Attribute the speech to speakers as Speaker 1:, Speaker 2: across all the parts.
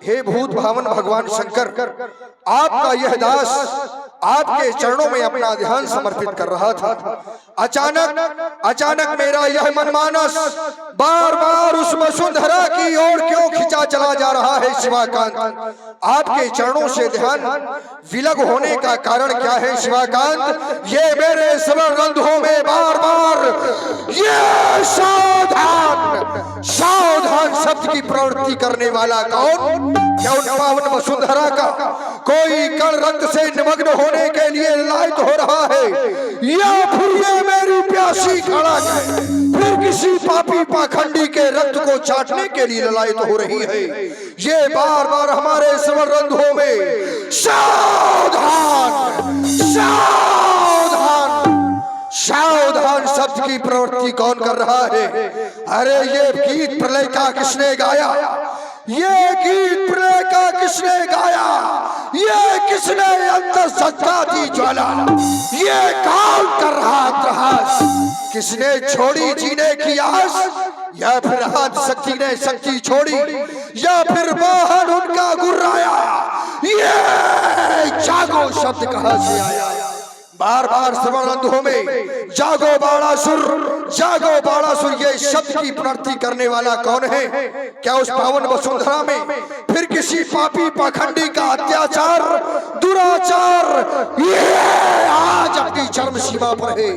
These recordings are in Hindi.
Speaker 1: हे भूत भावन भगवान शंकर, आपका यह दास आपके चरणों में अपना ध्यान समर्पित कर रहा था। अचानक मेरा यह मनमानस बार बार उस वसुंधरा की ओर क्यों खिंचा चला जा रहा है शिवाकांत? आपके चरणों से ध्यान विलग होने का कारण क्या है शिवाकांत? ये मेरे श्रवण रंध्रों में बार बार ये सावधान सावधान शब्द की प्रवृत्ति करने वाला कौन? क्या उन पावन वसुंधरा का कोई कण रक्त से निमग्न होने के लिए लायक हो रहा है, या फिर ये मेरी प्यासी खड़क फिर किसी पापी पाखंडी के रक्त को चाटने के लिए ललायत हो रही है? ये बार बार हमारे श्रवण रंध्रों में सावधान सावधान सावधान शब्द की प्रवृत्ति कौन कर रहा है? अरे ये गीत प्रलय का किसने गाया? ये गीत प्रलय का किसने गाया? ये किसने अंतर सत्ता दी ज्वाला? ये कौन कर रहा त्रास? किसने छोड़ी जीने की आस? या फिर हाथ शक्ति ने शक्ति छोड़ी, या फिर वाहन उनका गुर्राया? ये जागो शब्द कहां से आया? बार बार श्रवण रंध्रों में जागो बाणासुर ये शब्द की प्रवृत्ति करने वाला कौन है? क्या उस पावन वसुंधरा में फिर किसी पापी पाखंडी का अत्याचार दुराचार ये आज अपनी चरम सीमा पर है?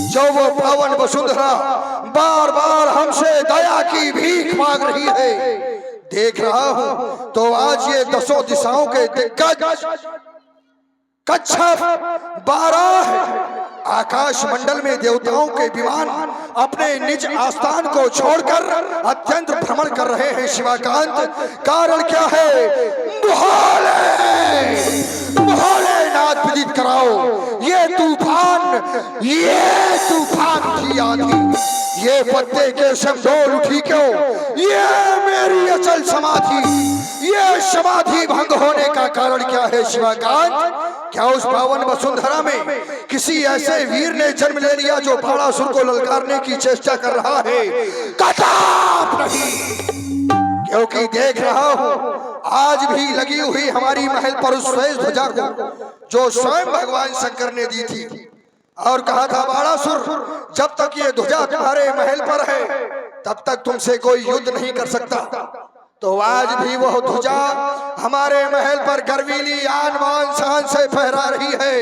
Speaker 1: जो वो पावन वसुंधरा बार बार हमसे दया की भीख मांग रही है, देख रहा हूं तो आज ये दसों दिशाओं के दिग्गज कच्छप 12 आकाश मंडल में देवताओं के विमान अपने निज आस्थान को छोड़कर अत्यंत भ्रमण कर रहे हैं शिवाकांत। कारण क्या है? भोलेनाथ विदित कराओ। ये तूफान की आंधी, ये पत्ते के शमडोल उठी क्यों? ये मेरी अचल समाधि, ये समाधि भंग होने का कारण क्या है शिवाकांत? क्या उस पावन वसुंधरा में किसी ऐसे वीर ने जन्म ले लिया जो बाणासुर को ललकारने की चेष्टा कर रहा है? कदाप नहीं, क्योंकि देख रहा हूं आज भी लगी हुई हमारी महल पर उस श्वेत ध्वजा को जो स्वयं भगवान शंकर ने दी थी, और कहा था बाणासुर जब तक ये ध्वजा तुम्हारे महल पर है तब तक तुमसे कोई युद्ध नहीं कर सकता। तो आज भी वह ध्वजा हमारे महल पर गर्वीली आन बान शान से फहरा रही है।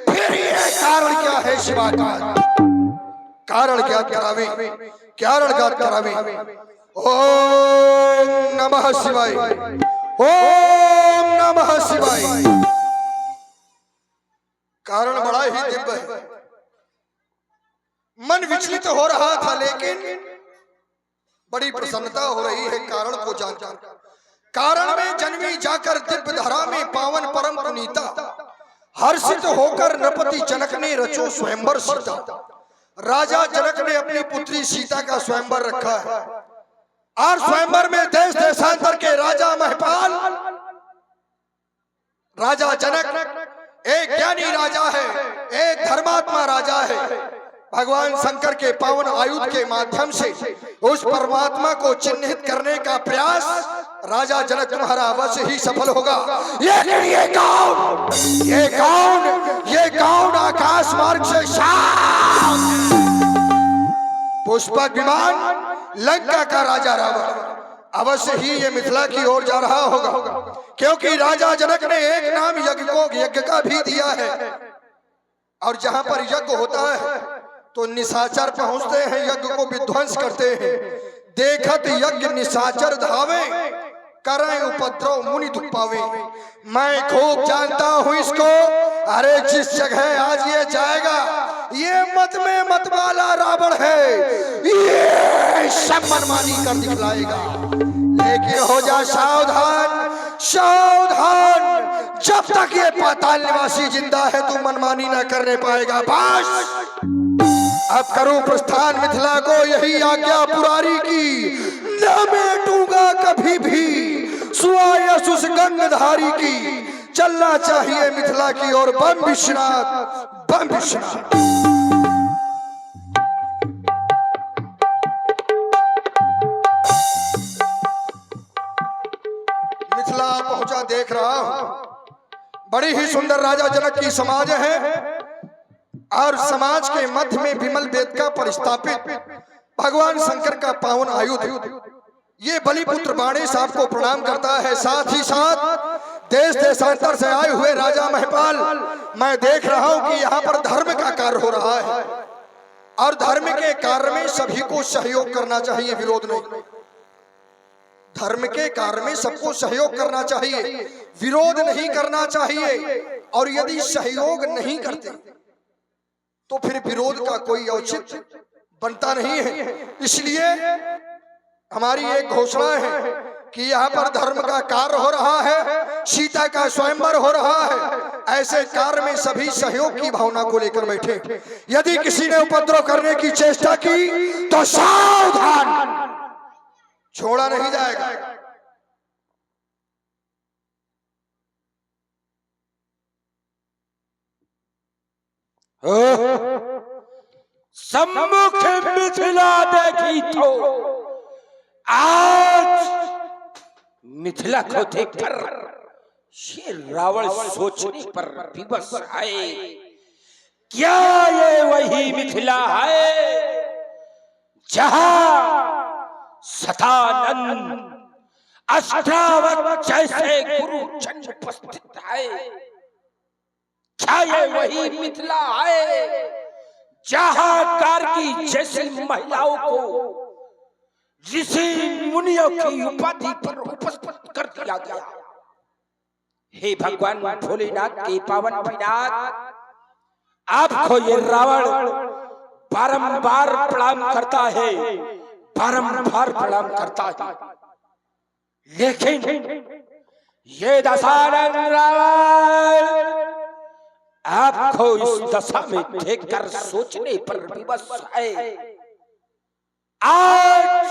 Speaker 1: फिर ये कारण क्या है शिवाकांत? कारण क्या करावे? कारण क्या करावे? ओम नमः शिवाय, ओम नमः शिवाय। कारण बड़ा ही दिव्य है। मन विचलित हो रहा था लेकिन बड़ी प्रसन्नता हो रही है कारण को जानकर। कारण में जन्मी जाकर दिव्य धारा में पावन परम पुनीता, हर्षित होकर नृपति जनक ने रचो स्वयंवर सीता। राजा जनक ने अपनी पुत्री सीता का स्वयंवर रखा है, और स्वयंवर में देश देशांतर के राजा महपाल, राजा जनक एक ज्ञानी राजा है, एक धर्मात्मा राजा है। भगवान शंकर के पावन आयुध के माध्यम से उस परमात्मा को चिन्हित करने का प्रयास राजा जनक तुम्हारा अवश्य ही सफल होगा। लेकिन ये कौन आकाश मार्ग से पुष्पक विमान लंका का राजा रावण अवश्य ही ये मिथिला की ओर जा रहा होगा, क्योंकि राजा जनक ने एक नाम यज्ञ का भी दिया है, और जहां पर यज्ञ होता है तो निशाचर पहुंचते हैं, यज्ञ को विध्वंस करते हैं। देखत यज्ञ निशाचर धावे, करें उपद्रव मुनि दुख पावे। मैं खूब जानता हूं इसको। अरे जिस जगह आज ये जाएगा ये मत में मत वाला रावण है, ये सब मनमानी कर दिखलाएगा। लेकिन हो जा सावधान सावधान, जब तक ये पाताल निवासी जिंदा है तू मनमानी ना करने पाएगा। बस अब करूं प्रस्थान मिथिला को यही आज्ञा पुरारी की, न मेटूंगा कभी भी सुआयस उस गंगधारी की। चलना चाहिए मिथिला की ओर, बम विश्वनाथ बम विश्वनाथ। मिथिला पहुंचा देख रहा हूं। बड़ी ही सुंदर राजा जनक की समाज है और समाज के मध्य में विमल वेदिका पर स्थापित भगवान शंकर का पावन आयुध ये बलिपुत्र बाणे साहब को प्रणाम करता है। साथ ही साथ देश देशांतर से आए हुए राजा महपाल, मैं देख रहा हूं कि यहाँ पर धर्म का कार्य हो रहा है और धर्म के कार्य में सभी को सहयोग करना चाहिए, विरोध नहीं। धर्म के कार्य में सबको सहयोग करना चाहिए, विरोध नहीं करना चाहिए। और यदि सहयोग नहीं करते तो फिर विरोध का कोई औचित्य बनता नहीं है। इसलिए हमारी एक घोषणा है कि यहाँ पर धर्म का कार्य हो रहा है, सीता का स्वयंवर हो रहा है। ऐसे कार्य में सभी सहयोग की भावना को लेकर बैठे। यदि किसी ने उपद्रव करने की चेष्टा की तो सावधान, छोड़ा नहीं जाएगा।
Speaker 2: सम्मुख मिथिला देखी तो आज मिथिला को देखकर ये रावण सोचने पर विवश आए, क्या ये वही मिथिला है जहां सतानंद अष्टावक्र जैसे गुरु जन उपस्थित है? क्या ये वही मिथिला है जहां कार्की जैसी महिलाओं को ऋषि मुनियों की उपाधि पर उपस्थित कर दिया गया? हे भगवान भोलेनाथ के पावन विनाथ, आपको ये रावण बारंबार प्रणाम करता है, बारंबार प्रणाम करता है, लेकिन ये दशानन रावण आपको इस दशा में देखकर सोचने पर विवश है। आज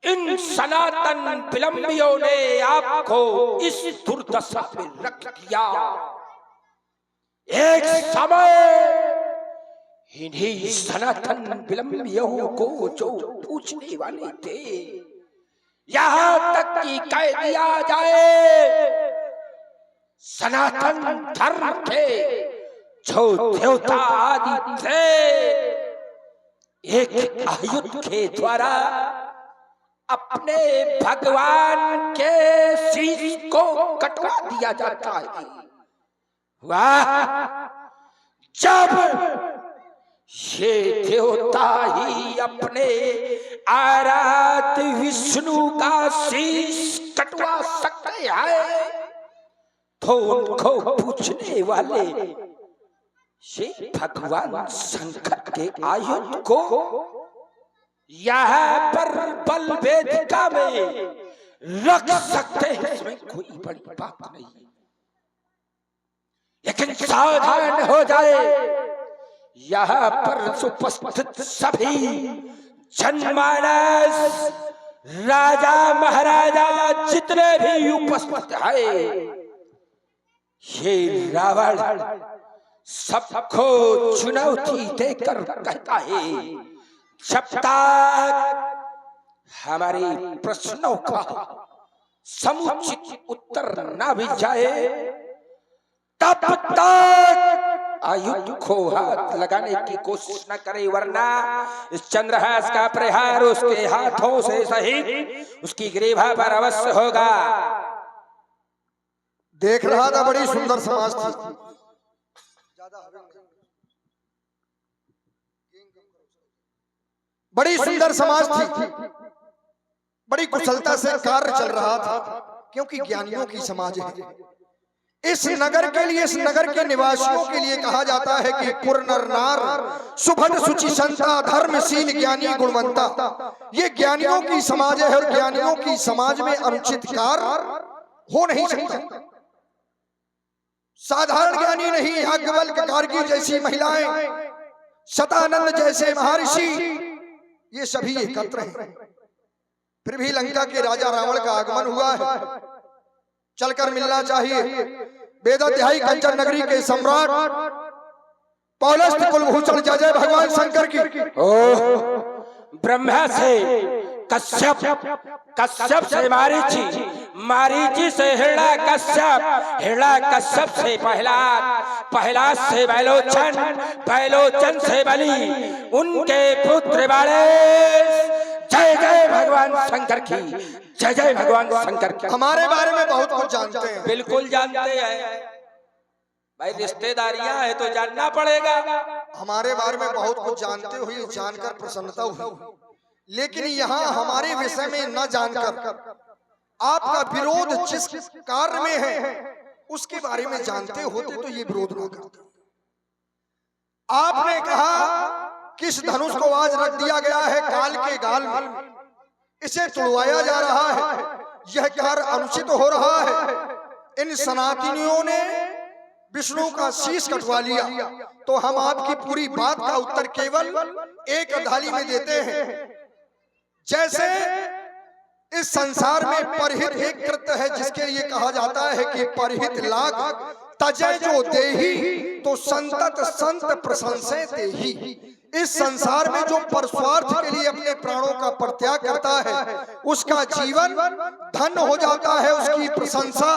Speaker 2: इन सनातन विलंबियों ने आपको इस दुर्दशा में रख दिया। एक समय इन्हीं सनातन विलंबियों को जो पूछने वाले थे, यहाँ तक कि कह दिया जाए सनातन धर्म के जो देवता आदि थे, एक आयुध के द्वारा अपने भगवान के शीश को कटवा दिया जाता है। वाह, जब ये देवता ही अपने आराध्य विष्णु का शीश कटवा सकते हैं तो उनको पूछने वाले ये भगवान शंकर के आयुध को यहाँ पर बल वेदिका में रख सकते हैं, इसमें कोई बड़ी बात नहीं। लेकिन सावधान हो जाए, यहाँ पर उपस्थित सभी जनमानस, राजा महाराजा जितने भी उपस्थित हैं, ये रावण सबको चुनौती देकर कहता है, जब तक हमारे प्रश्नों का समुचित उत्तर न भी जाए तब तक आयुध को हाथ लगाने की कोशिश न करे, वरना इस चंद्रहास का प्रहार उसके हाथों से सहित उसकी ग्रीवा पर अवश्य होगा।
Speaker 1: देख रहा था, बड़ी सुंदर समाज थी। बड़ी सुंदर समाज थी, बड़ी कुशलता से कार्य चल रहा था, क्योंकि ज्ञानियों की समाज है। इस नगर के लिए, इस नगर के निवासियों के लिए कहा जाता है कि पुर नर नार सुभद्र सुचि संता धर्मशील ज्ञानी गुणवंता। ये ज्ञानियों की समाज है और ज्ञानियों की समाज में अनुचित कार्य हो नहीं सकता। साधारण ज्ञानी नहीं, याज्ञवल्क्य गार्गी जैसी महिलाएं, सतानंद जैसे महर्षि, ये सभी एकत्र हैं। फिर भी लंका के राजा रावण का आगमन हुआ है, चलकर मिलना चाहिए। वेदाध्यायी कंचन नगरी के सम्राट पौलस्त्य कुलभूषण जय जय भगवान शंकर की।
Speaker 2: ब्रह्मा से कश्यप, कश्यप से मारीचि, मारीची से हिरण्यकश्यप से प्रहलाद से बैलोचन से बलि, उनके पुत्र वाले। जय जय भगवान शंकर की, जय जय भगवान शंकर की।
Speaker 1: हमारे बारे में बहुत कुछ जानते हैं।
Speaker 2: बिल्कुल जानते हैं भाई, रिश्तेदारियां है तो जानना पड़ेगा।
Speaker 1: हमारे बारे में बहुत कुछ जानते हुए जानकर प्रसन्नता हुई, लेकिन यहाँ हमारे विषय में न जानकर आपका विरोध जिस कार्य में है उसके बारे में जानते होते तो ये विरोध न करते। आपने कहा किस धनुष को आज रख दिया गया है काल के गाल में, इसे तुड़वाया जा रहा है, यह कार्य अनुचित हो रहा है। इन सनातनियों ने विष्णु का शीश कटवा लिया, तो हम आपकी पूरी बात का उत्तर केवल एक धाली में देते हैं। जैसे इस संसार में परहित एक कृत्य है जिसके लिए कहा जाता है कि परहित लाग तजय जो देही, तो संतत संत प्रशंसे देही। इस संसार में जो परस्वार्थ के लिए अपने प्राणों का परित्याग करता है उसका जीवन धन्य हो जाता है। उसकी प्रशंसा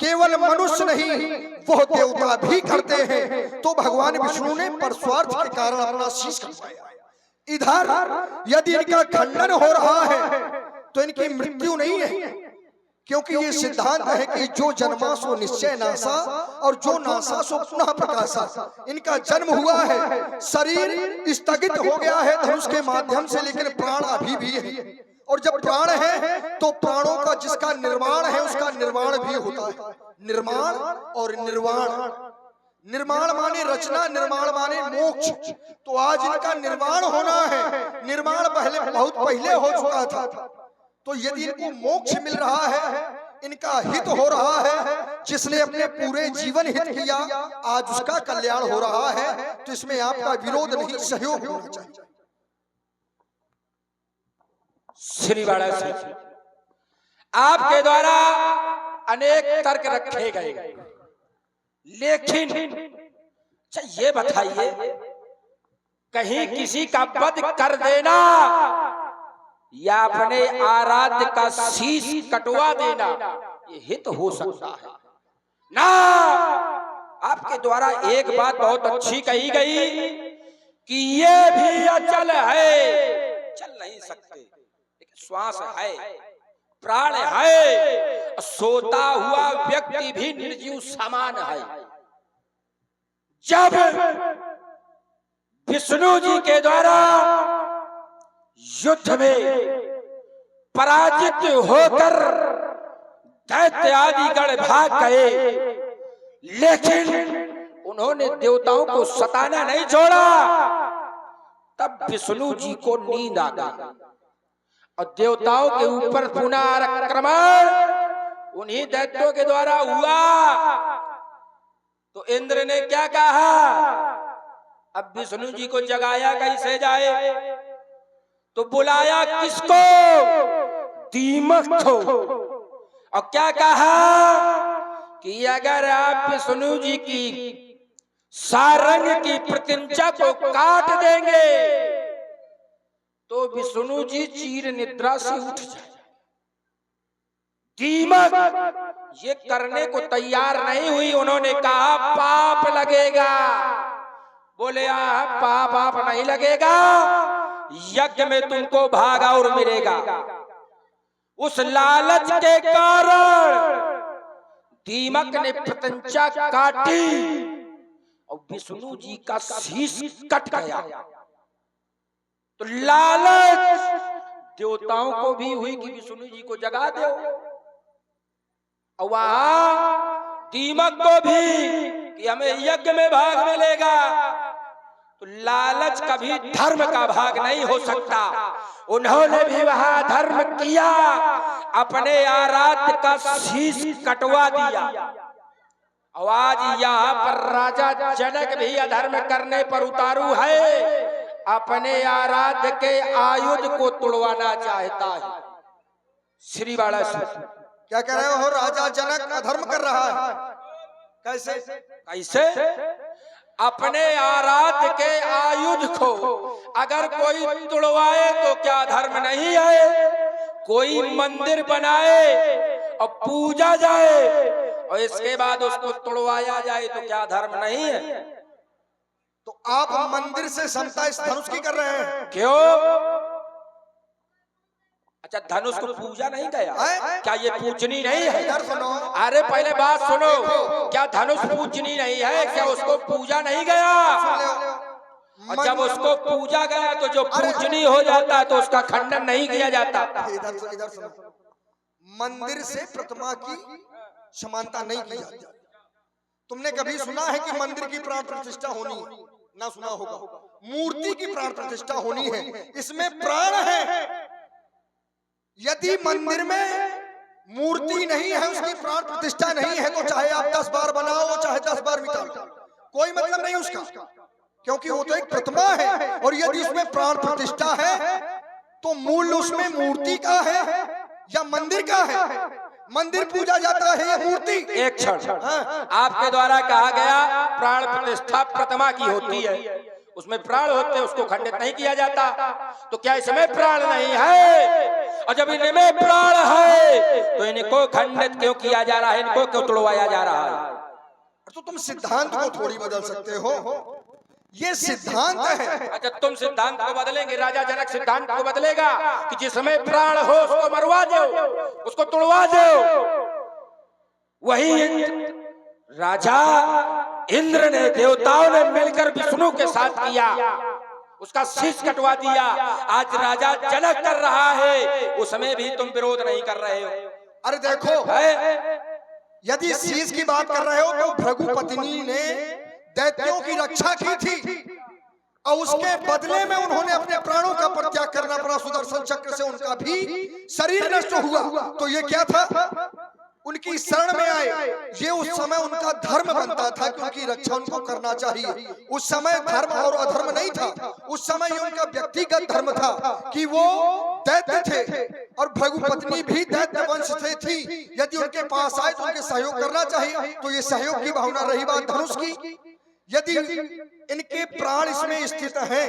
Speaker 1: केवल मनुष्य नहीं वह देवता भी करते हैं। तो भगवान विष्णु ने परस्वार्थ के कारण अपना शीश कटवाया। इधर यदि इनका खंडन हो रहा है तो इनकी मृत्यु नहीं है, क्योंकि ये सिद्धांत है कि जो जन्मा सो निश्चय नासा और जो नासा सो पुनः प्रकाशा। इनका जन्म हुआ है, शरीर स्थगित हो गया है धनुष के माध्यम से, लेकिन प्राण अभी भी है। और जब प्राण है तो प्राणों का जिसका निर्माण है उसका निर्माण भी होता है। निर्माण और निर्वाण, निर्माण माने रचना, निर्माण माने मोक्ष। तो आज इनका निर्माण होना है, निर्माण बहुत पहले हो चुका था। तो यदि इनको मोक्ष मिल रहा है, इनका हित हो रहा है, जिसने अपने पूरे जीवन हित किया आज उसका कल्याण हो रहा है, तो इसमें आपका विरोध नहीं सहयोग होना चाहिए।
Speaker 2: श्री बाला जी, आपके द्वारा अनेक तर्क रखे गए, लेकिन ये बताइए कहीं किसी का वध कर देना या अपने आराध्य का शीश कटवा देना ये हित हो सकता है ना? आपके द्वारा एक बात बहुत अच्छी कही गई कि ये भी अचल है, चल नहीं सकते, श्वास है, प्राण है, सोता हुआ व्यक्ति भी निर्जीव समान है। जब विष्णु जी के द्वारा युद्ध में पराजित होकर दैत्य आदि गण भाग गए, लेकिन उन्होंने देवताओं को सताना नहीं छोड़ा। तब विष्णु जी को नींद आ गई और देवताओं के ऊपर पुनः आक्रमण उन्हीं दैत्यों के द्वारा हुआ। तो इंद्र ने क्या कहा, अब विष्णु जी को जगाया कैसे जाए? तो बुलाया किसको? दीमक को। और क्या कहा कि अगर आप विष्णु जी की सारंग की प्रतिज्ञा को काट देंगे तो विष्णु जी चीर निद्रा से उठ जाए। दीमक ये करने को तैयार नहीं हुई, उन्होंने कहा पाप लगेगा। बोले पाप आप नहीं लगेगा, यज्ञ में तुमको भाग और मिलेगा। उस लालच के कारण दीमक ने प्रतिज्ञा काटी और विष्णु जी का शीश कट गया। तो लालच देवताओं को भी हुई कि विष्णु जी को जगा दो, और वहां दीमक को भी कि हमें यज्ञ में भाग मिलेगा। तो लालच कभी धर्म का भाग नहीं हो सकता। उन्होंने भी वहां धर्म किया, अपने आराध्य का शीश कटवा दिया। और आज यहाँ पर राजा जनक भी अधर्म करने पर उतारू है, अपने आराध्य के आयुध को तोड़वाना चाहता है। श्री बाला
Speaker 1: क्या कह रहे हो? राजा जनक अधर्म कर रहा है? कैसे
Speaker 2: कैसे? अपने आराध्य के आयुध को अगर कोई तोड़वाए तो क्या धर्म नहीं है? कोई मंदिर बनाए और पूजा जाए और इसके बाद उसको तोड़वाया जाए तो क्या धर्म नहीं है?
Speaker 1: तो आप मंदिर से समता इस धनुष की कर रहे हैं
Speaker 2: क्यों? अच्छा, धनुष को पूजा नहीं गया? क्या ये पूजनी नहीं है?
Speaker 1: इधर सुनो।
Speaker 2: अरे पहले बात सुनो, क्या धनुष पूजनी नहीं है? क्या उसको पूजा नहीं गया? और जब उसको पूजा गया तो जो पूजनी हो जाता है तो उसका खंडन नहीं किया जाता।
Speaker 1: इधर सुनो, मंदिर से प्रतिमा की समानता नहीं की जाती। तुमने कभी सुना है कि मंदिर की प्राण प्रतिष्ठा होनी है? ना सुना होगा। मूर्ति की प्राण प्रतिष्ठा होनी है, इसमें प्राण है। यदि मंदिर में मूर्ति नहीं है, उसकी प्राण प्रतिष्ठा नहीं है, तो चाहे आप 10 बार बनाओ, चाहे 10 बार मिटाओ, कोई मतलब नहीं उसका, क्योंकि वो तो एक प्रतिमा है। और यदि उसमें प्राण प्रतिष्ठा है तो मूल उसमें मूर्ति का है या मंदिर का है? मंदिर पूजा जाता है या मूर्ति?
Speaker 2: एक क्षण, आपके द्वारा कहा गया प्राण प्रतिष्ठा प्रतिमा की होती है, उसमें प्राण होते हैं, उसको खंडित नहीं किया जाता। तो क्या इसमें प्राण नहीं है? और जब इनमें प्राण है तो इनको खंडित क्यों किया जा रहा है? इनको क्यों तोड़वाया जा रहा है?
Speaker 1: तो तुम सिद्धांत को थोड़ी बदल सकते हो, ये सिद्धांत है।
Speaker 2: अच्छा, तुम सिद्धांत को बदलेंगे? राजा जनक सिद्धांत को बदलेगा कि जिसमें प्राण हो उसको मरवा दो, उसको तोड़वा दो। वही राजा इंद्र ने, देवताओं ने मिलकर विष्णु के साथ किया, उसका शीश कटवा दिया। आज राजा जनक कर रहा है, उसमें भी तुम विरोध नहीं कर रहे हो।
Speaker 1: अरे देखो, यदि शीश की बात कर रहे हो तो भृगुपत्नी ने दैत्यों की रक्षा की थी और उसके बदले में उन्होंने अपने प्राणों का परित्याग करना पड़ा। सुदर्शन चक्र से उनका भी शरीर नष्ट हुआ। तो ये क्या था? उनकी शरण में आए। ये उस समय उनका धर्म बनता था कि उनकी रक्षा उनको करना चाहिए। उस समय धर्म और अधर्म नहीं था, उस समय ये उनका व्यक्तिगत धर्म था कि वो दैत्य थे और भृगुपत्नी भी दैत्य वंश से थी। यदि उनके पास आए तो उनके सहयोग करना चाहिए। तो ये सहयोग की भावना रही। बात धनुष की, यदि इनके प्राण इसमें स्थित हैं,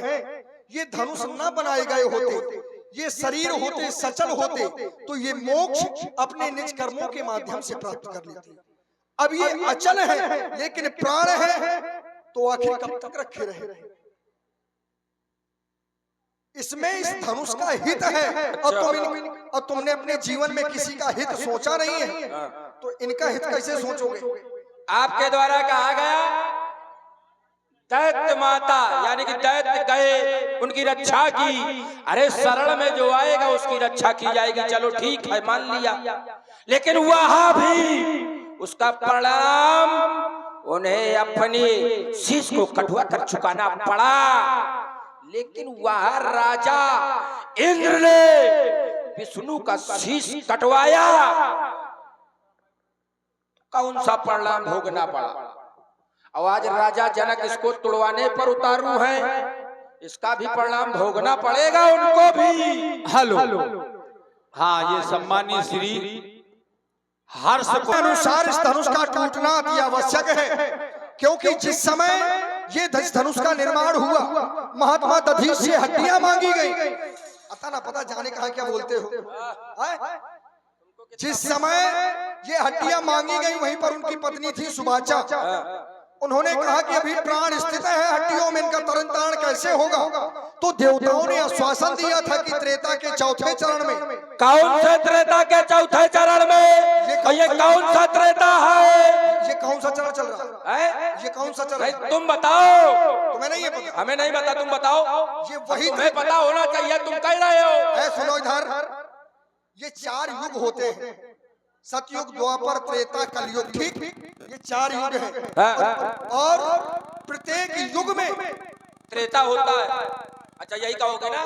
Speaker 1: ये धनुष न बनाए गए होते, ये शरीर होते, सचल होते, तो ये मोक्ष अपने निज कर्मों के माध्यम से प्राप्त कर लेते। अब ये अचल है लेकिन प्राण है, तो आखिर कब तक रखे रहे? इसमें इस धनुष का हित है। और तुमने अपने जीवन में किसी का हित सोचा नहीं है, तो इनका हित कैसे सोचोगे?
Speaker 2: आपके द्वारा कहा गया दैत्य माता, यानी कि दैत्य गए, उनकी रक्षा की। अरे शरण में जो आएगा उसकी रक्षा की जाएगी, चलो ठीक है, मान लिया। लेकिन वहां भी उसका परिणाम उन्हें अपनी शीश को कटवा कर चुकाना पड़ा। लेकिन वह राजा इंद्र ने विष्णु का शीश कटवाया, कौन सा परिणाम भोगना पड़ा? और आज राजा जनक इसको तोड़वाने पर उतारू है, इसका भी परिणाम भोगना पड़ेगा उनको भी।
Speaker 3: हेलो, हाँ, ये सम्मानीय श्री हर्ष
Speaker 1: के अनुसार इस धनुष का टूटना अति आवश्यक है, क्योंकि जिस समय ये धनुष का निर्माण हुआ, महात्मा दधीच से हड्डियां मांगी गई। अता ना पता जाने कहा क्या बोलते हो। जिस समय ये हड्डियां मांगी गई, वहीं पर उनकी पत्नी थी सुबाचा। उन्होंने कहा कि अभी प्राण स्थित है हड्डियों में, इनका तरन तारण कैसे होगा? तो देवताओं ने आश्वासन दिया था कि त्रेता के चौथे चरण में।
Speaker 2: कौन सा त्रेता के चौथे चरण में? ये कौन सा त्रेता है?
Speaker 1: ये कौन सा चरण चल रहा है? ये कौन सा चरण?
Speaker 2: तुम बताओ।
Speaker 1: तुम्हें नहीं पता?
Speaker 2: हमें नहीं पता, तुम बताओ।
Speaker 1: ये वही
Speaker 2: तुम्हें पता होना चाहिए, तुम कह रहे हो।
Speaker 1: सुनो इधर, ये 4 युग होते हैं, सतयुग, द्वापर, त्रेता, कलयुग। ठीक, ये 4 युग हैं। और प्रत्येक युग में
Speaker 2: त्रेता होता है। अच्छा, यही कहोगे ना?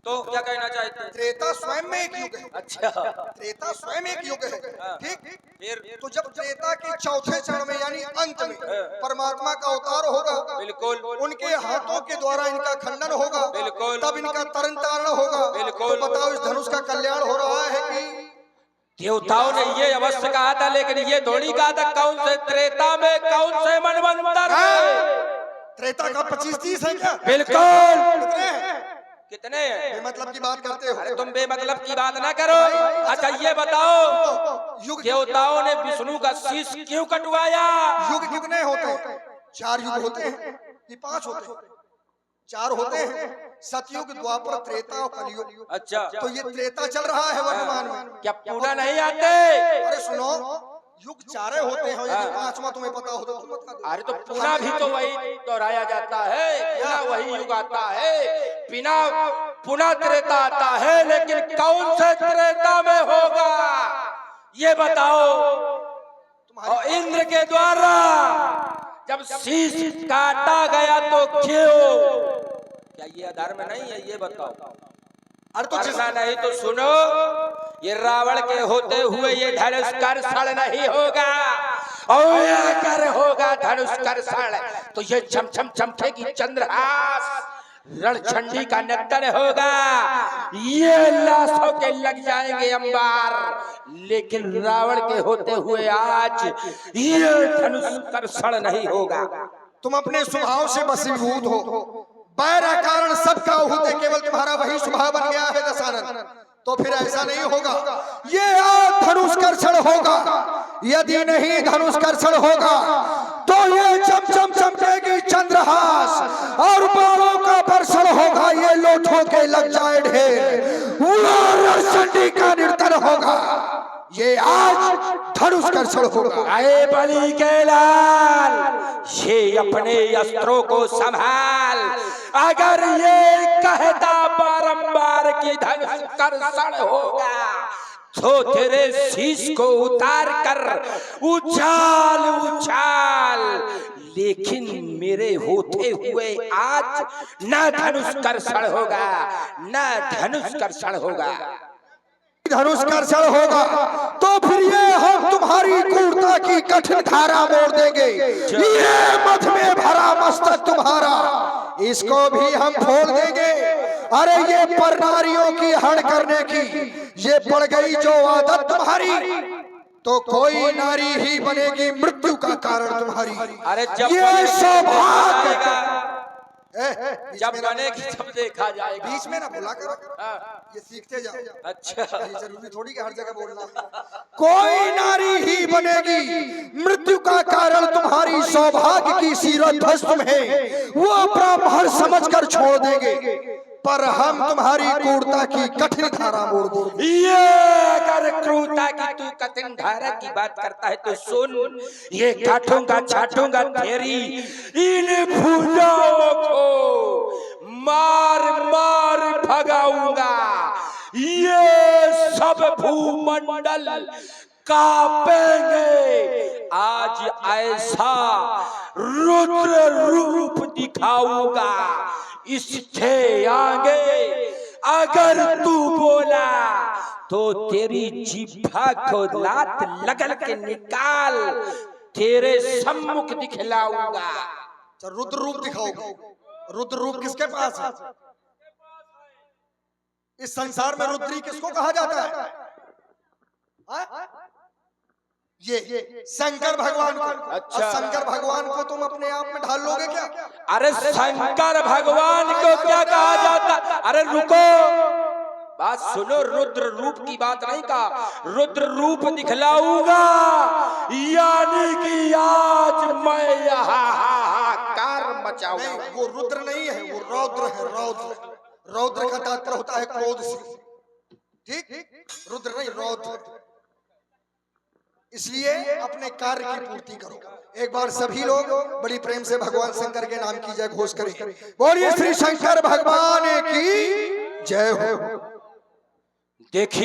Speaker 2: तो क्या कहना चाहते हैं?
Speaker 1: त्रेता स्वयं में एक युग है।
Speaker 2: अच्छा,
Speaker 1: त्रेता स्वयं एक युग है। ठीक,
Speaker 2: फिर
Speaker 1: तो जब त्रेता के चौथे चरण में यानी अंत में परमात्मा का अवतार होगा,
Speaker 2: बिल्कुल,
Speaker 1: उनके हाथों के द्वारा इनका खंडन होगा,
Speaker 2: बिल्कुल,
Speaker 1: तब इनका तरन तारण होगा।
Speaker 2: बिल्कुल।
Speaker 1: तो बताओ, इस धनुष का कल्याण हो रहा है कि?
Speaker 2: देवताओं ने ये अवश्य कहा था, लेकिन ये थोड़ी कहा था कौन से त्रेता में, कौन से मनवंतर में।
Speaker 1: त्रेता का 25-30 है क्या?
Speaker 2: बिल्कुल।
Speaker 1: कितने हैं?
Speaker 2: कितने हैं?
Speaker 1: बेमतलब की बात करते हो।
Speaker 2: अरे तुम बेमतलब की बात ना करो। अच्छा ये बताओ,
Speaker 1: युग
Speaker 2: देवताओं ने विष्णु का शीश क्यों कटवाया?
Speaker 1: युग कितने होते हैं? 4 युग होते हैं कि 5 होते हैं? 4 होते हैं, सतयुग, द्वापर, त्रेता और कलयुग।
Speaker 2: अच्छा
Speaker 1: तो ये त्रेता चल रहा है वर्तमान में।
Speaker 2: क्या पूरा नहीं आते?
Speaker 1: अरे सुनो, युग 4 होते हैं, यदि 5वां तुम्हें पता हो तो तुम बता दो।
Speaker 2: अरे तो पुनः भी तो वही दोहराया जाता है, पुनः वही युग आता है, पुनः त्रेता आता है, लेकिन कौन से त्रेता में होगा ये बताओ। और इंद्र के द्वारा जब शीश काटा गया तो क्यों? क्या ये अधर्म नहीं है ये बताओ।
Speaker 1: अरे तो
Speaker 2: करना नहीं तो सुनो, ये रावण के होते हुए ये धनुष कर्षण नहीं होगा, और ये कर होगा धनुष कर्षण तो ये चमचम चमकेगी चंद्रहास, रणछंडी का नर्तन होगा, ये लाशों के लग जाएंगे अंबार। लेकिन रावण के होते हुए आज ये धनुष कर्षण नहीं होगा।
Speaker 1: तुम अपने स्वभाव से वशीभूत हो, बैरा कारण सबका होते, केवल तुम्हारा वही स्वभाव बन गया है दशानन। तो फिर ऐसा नहीं होगा, ये धनुष कर्षण होगा। यदि नहीं धनुष कर्षण होगा तो ये चमचम चमकेगी चंद्रहास और बाणों का वर्षण होगा, ये लोठों के लग जाए ढेर, रणछंडी का नर्तन होगा। ये आज धनुष कर्षण होगा।
Speaker 2: आए बलि के लाल, ये अपने अस्त्रों को संभाल। अगर ये कहता बारंबार कि धनुष कर्षण होगा तो तेरे शीश को उतार कर उछाल उछाल, लेकिन मेरे होते हुए आज न धनुष कर्षण होगा, न धनुष कर्षण होगा।
Speaker 1: धनुष कर्षण होगा तो फिर ये हम तुम्हारी क्रूरता की कठिन धारा मोड़ देंगे। ये मध में भरा मस्तक तुम्हारा, इसको भी हम फोड़ देंगे। अरे ये पर नारियों की हरण करने की ये पड़ गई जो आदत तुम्हारी, तो कोई नारी ही बनेगी मृत्यु का कारण तुम्हारी।
Speaker 2: अरे
Speaker 1: ये सौभाग्य
Speaker 2: जब बनेगी तब देखा जाएगा।
Speaker 1: बीच में ना बोला करो, ये सीखते जाओ।
Speaker 2: अच्छा
Speaker 1: ये जरूरी थोड़ी कि हर जगह बोलना। कोई नारी ही बनेगी मृत्यु का कारण तुम्हारी, सौभाग्य की सीरत भस्म है वो ब्राह्मण समझकर छोड़ देंगे, पर हम तुम्हारी क्रूरता की कठिन धारा मोड़ देंगे।
Speaker 2: ये अगर क्रूरता की तू कठिन धारा की बात करता है तो सुन, ये काटूंगा छाटूंगा तेरी इन भुजाओं को, मार मार भगाऊंगा। ये सब भूमंडल कांपेंगे। आज ऐसा रुद्र रूप दिखाऊंगा, इसके आगे अगर तू बोला तो तेरी जिह्वा को लात लगल के निकाल तेरे सम्मुख दिखलाऊंगा।
Speaker 1: रुद्र रूप दिखाओगे? रुद्र रूप किसके पास है? इस संसार में रुद्री किसको कहा जाता है? ये शंकर भगवान को।
Speaker 2: अच्छा।
Speaker 1: शंकर भगवान को तुम अपने आप में ढाल लोगे क्या?
Speaker 2: अरे शंकर भगवान को क्या कहा जाता? अरे रुको, बात सुनो, रुद्र रूप की बात नहीं कहा, रुद्र रूप दिखलाऊंगा, यानी कि आज मैं यहाँ हाहाकार मचाऊंगा।
Speaker 1: नहीं, वो रुद्र नहीं है, वो रौद्र है। रौद्र, रौद्र का तात्पर्य होता है क्रोध से। ठीक, रुद्र नहीं, रौद्र। इसलिए अपने कार्य की पूर्ति करो। एक बार सभी लोग बड़ी प्रेम से भगवान शंकर के नाम की जय घोष करें। बोलिए श्री शंकर भगवान की जय हो।
Speaker 2: देखिए